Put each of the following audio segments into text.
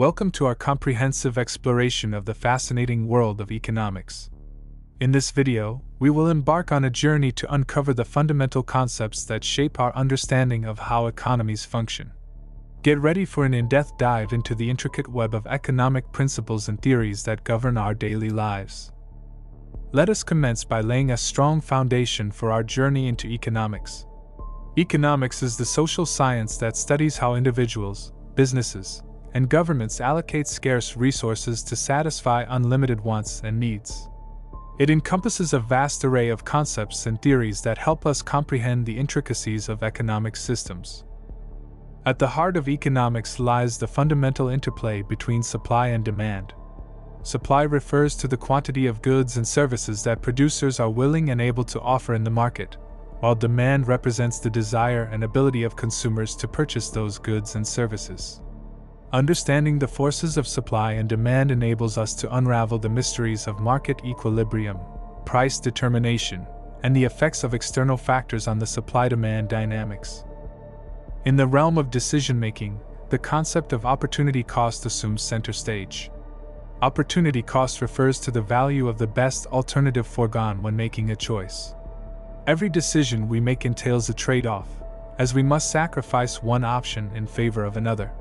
Welcome to our comprehensive exploration of the fascinating world of economics. In this video, we will embark on a journey to uncover the fundamental concepts that shape our understanding of how economies function. Get ready for an in-depth dive into the intricate web of economic principles and theories that govern our daily lives. Let us commence by laying a strong foundation for our journey into economics. Economics is the social science that studies how individuals, businesses, and governments allocate scarce resources to satisfy unlimited wants and needs. It encompasses a vast array of concepts and theories that help us comprehend the intricacies of economic systems. At the heart of economics lies the fundamental interplay between supply and demand. Supply refers to the quantity of goods and services that producers are willing and able to offer in the market, while demand represents the desire and ability of consumers to purchase those goods and services. Understanding the forces of supply and demand enables us to unravel the mysteries of market equilibrium, price determination, and the effects of external factors on the supply-demand dynamics. In the realm of decision-making, the concept of opportunity cost assumes center stage. Opportunity cost refers to the value of the best alternative foregone when making a choice. Every decision we make entails a trade-off, as we must sacrifice one option in favor of another.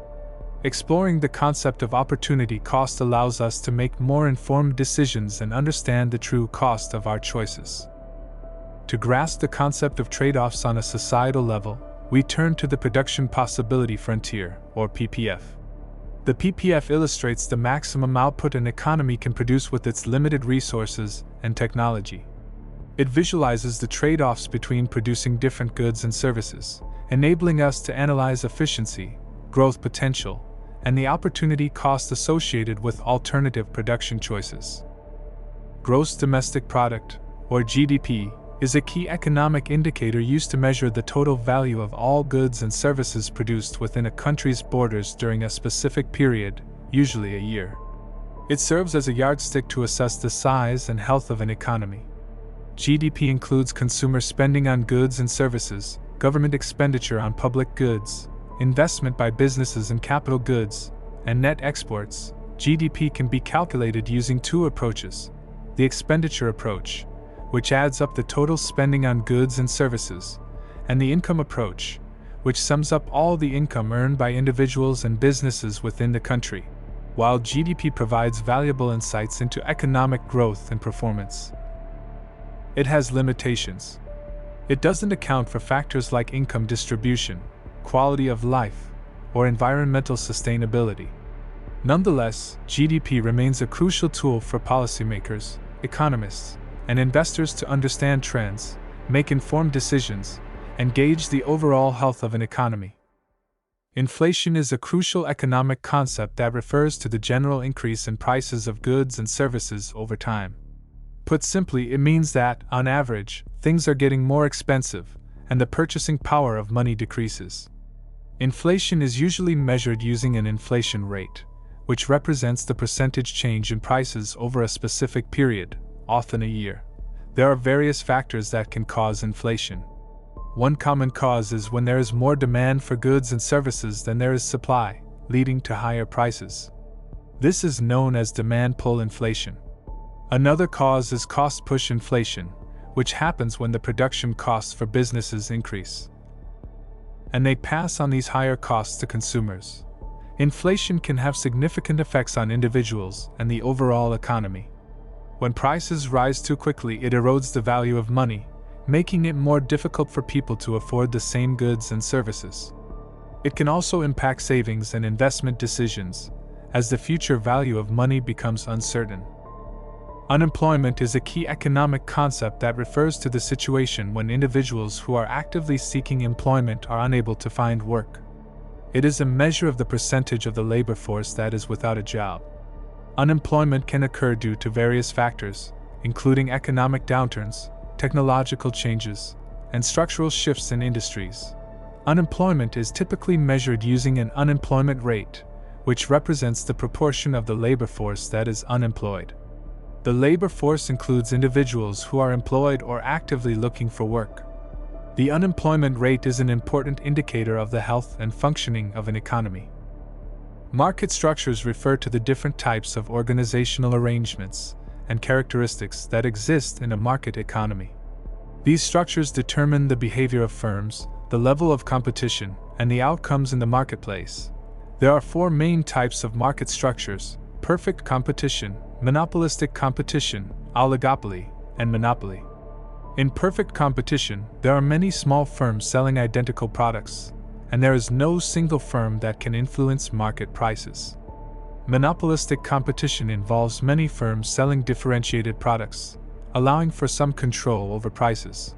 Exploring the concept of opportunity cost allows us to make more informed decisions and understand the true cost of our choices. To grasp the concept of trade-offs on a societal level, we turn to the Production Possibility Frontier, or PPF. The PPF illustrates the maximum output an economy can produce with its limited resources and technology. It visualizes the trade-offs between producing different goods and services, enabling us to analyze efficiency, growth potential, and the opportunity cost associated with alternative production choices. Gross Domestic Product, or GDP, is a key economic indicator used to measure the total value of all goods and services produced within a country's borders during a specific period, usually a year. It serves as a yardstick to assess the size and health of an economy. GDP includes consumer spending on goods and services, government expenditure on public goods, investment by businesses in capital goods, and net exports. GDP can be calculated using two approaches: the expenditure approach, which adds up the total spending on goods and services, and the income approach, which sums up all the income earned by individuals and businesses within the country. While GDP provides valuable insights into economic growth and performance, it has limitations. It doesn't account for factors like income distribution, quality of life, or environmental sustainability. Nonetheless, GDP remains a crucial tool for policymakers, economists, and investors to understand trends, make informed decisions, and gauge the overall health of an economy. Inflation is a crucial economic concept that refers to the general increase in prices of goods and services over time. Put simply, it means that, on average, things are getting more expensive, and the purchasing power of money decreases. Inflation is usually measured using an inflation rate, which represents the percentage change in prices over a specific period, often a year. There are various factors that can cause inflation. One common cause is when there is more demand for goods and services than there is supply, leading to higher prices. This is known as demand pull inflation. Another cause is cost push inflation, which happens when the production costs for businesses increase, and they pass on these higher costs to consumers. Inflation can have significant effects on individuals and the overall economy. When prices rise too quickly, it erodes the value of money, making it more difficult for people to afford the same goods and services. It can also impact savings and investment decisions, as the future value of money becomes uncertain. Unemployment is a key economic concept that refers to the situation when individuals who are actively seeking employment are unable to find work. It is a measure of the percentage of the labor force that is without a job. Unemployment can occur due to various factors, including economic downturns, technological changes, and structural shifts in industries. Unemployment is typically measured using an unemployment rate, which represents the proportion of the labor force that is unemployed. The labor force includes individuals who are employed or actively looking for work. The unemployment rate is an important indicator of the health and functioning of an economy. Market structures refer to the different types of organizational arrangements and characteristics that exist in a market economy. These structures determine the behavior of firms, the level of competition, and the outcomes in the marketplace. There are four main types of market structures: perfect competition, monopolistic competition, oligopoly, and monopoly. In perfect competition, there are many small firms selling identical products, and there is no single firm that can influence market prices. Monopolistic competition involves many firms selling differentiated products, allowing for some control over prices.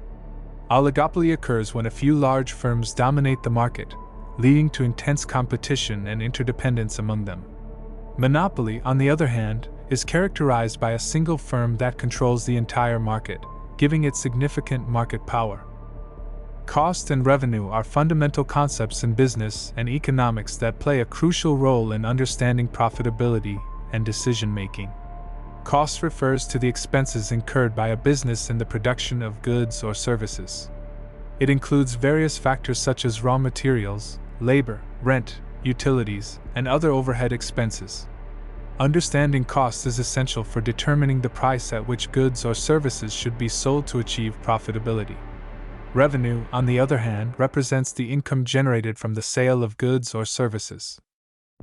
Oligopoly occurs when a few large firms dominate the market, leading to intense competition and interdependence among them. Monopoly, on the other hand, is characterized by a single firm that controls the entire market, giving it significant market power. Cost and revenue are fundamental concepts in business and economics that play a crucial role in understanding profitability and decision-making. Cost refers to the expenses incurred by a business in the production of goods or services. It includes various factors such as raw materials, labor, rent, utilities, and other overhead expenses. Understanding costs is essential for determining the price at which goods or services should be sold to achieve profitability. Revenue, on the other hand, represents the income generated from the sale of goods or services.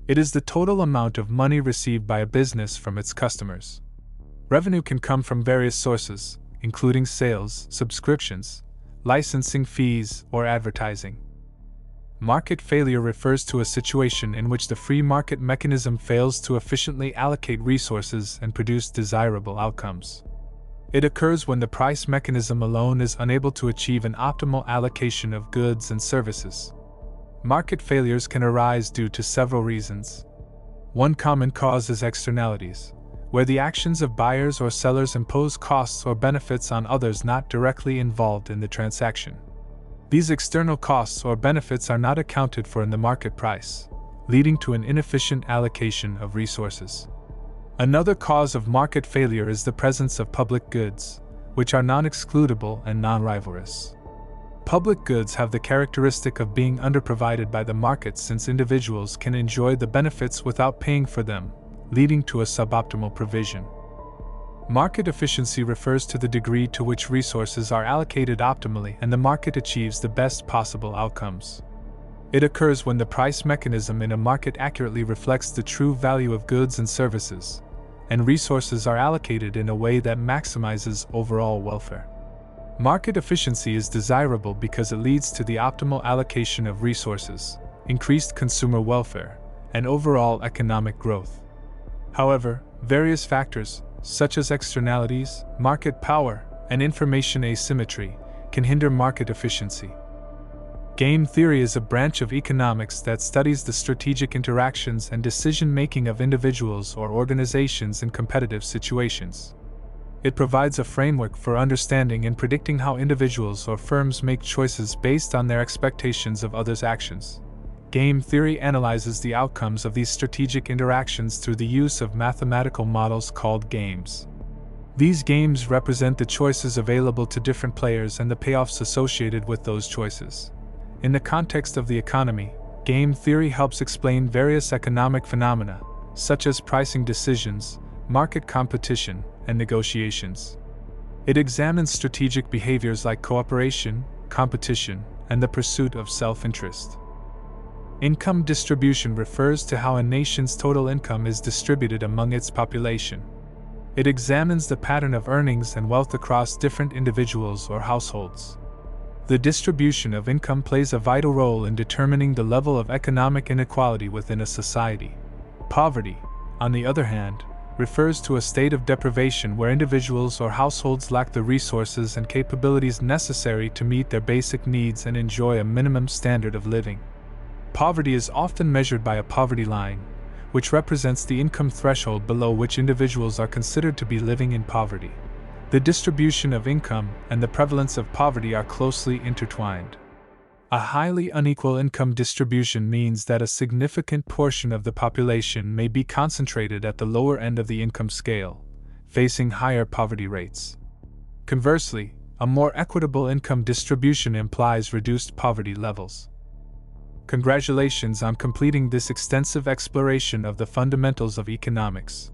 It is the total amount of money received by a business from its customers. Revenue can come from various sources, including sales, subscriptions, licensing fees, or advertising. Market failure refers to a situation in which the free market mechanism fails to efficiently allocate resources and produce desirable outcomes. It occurs when the price mechanism alone is unable to achieve an optimal allocation of goods and services. Market failures can arise due to several reasons. One common cause is externalities, where the actions of buyers or sellers impose costs or benefits on others not directly involved in the transaction. These external costs or benefits are not accounted for in the market price, leading to an inefficient allocation of resources. Another cause of market failure is the presence of public goods, which are non-excludable and non-rivalrous. Public goods have the characteristic of being underprovided by the market since individuals can enjoy the benefits without paying for them, leading to a suboptimal provision. Market efficiency refers to the degree to which resources are allocated optimally and the market achieves the best possible outcomes. It occurs when the price mechanism in a market accurately reflects the true value of goods and services, and resources are allocated in a way that maximizes overall welfare. Market efficiency is desirable because it leads to the optimal allocation of resources, increased consumer welfare, and overall economic growth. However, various factors, such as externalities, market power, and information asymmetry, can hinder market efficiency. Game theory is a branch of economics that studies the strategic interactions and decision-making of individuals or organizations in competitive situations. It provides a framework for understanding and predicting how individuals or firms make choices based on their expectations of others' actions. Game theory analyzes the outcomes of these strategic interactions through the use of mathematical models called games. These games represent the choices available to different players and the payoffs associated with those choices. In the context of the economy, game theory helps explain various economic phenomena, such as pricing decisions, market competition, and negotiations. It examines strategic behaviors like cooperation, competition, and the pursuit of self-interest. Income distribution refers to how a nation's total income is distributed among its population. It examines the pattern of earnings and wealth across different individuals or households. The distribution of income plays a vital role in determining the level of economic inequality within a society. Poverty, on the other hand, refers to a state of deprivation where individuals or households lack the resources and capabilities necessary to meet their basic needs and enjoy a minimum standard of living. Poverty is often measured by a poverty line, which represents the income threshold below which individuals are considered to be living in poverty. The distribution of income and the prevalence of poverty are closely intertwined. A highly unequal income distribution means that a significant portion of the population may be concentrated at the lower end of the income scale, facing higher poverty rates. Conversely, a more equitable income distribution implies reduced poverty levels. Congratulations on completing this extensive exploration of the fundamentals of economics.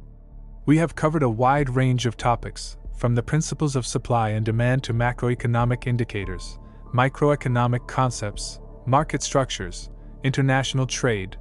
We have covered a wide range of topics, from the principles of supply and demand to macroeconomic indicators, microeconomic concepts, market structures, international trade,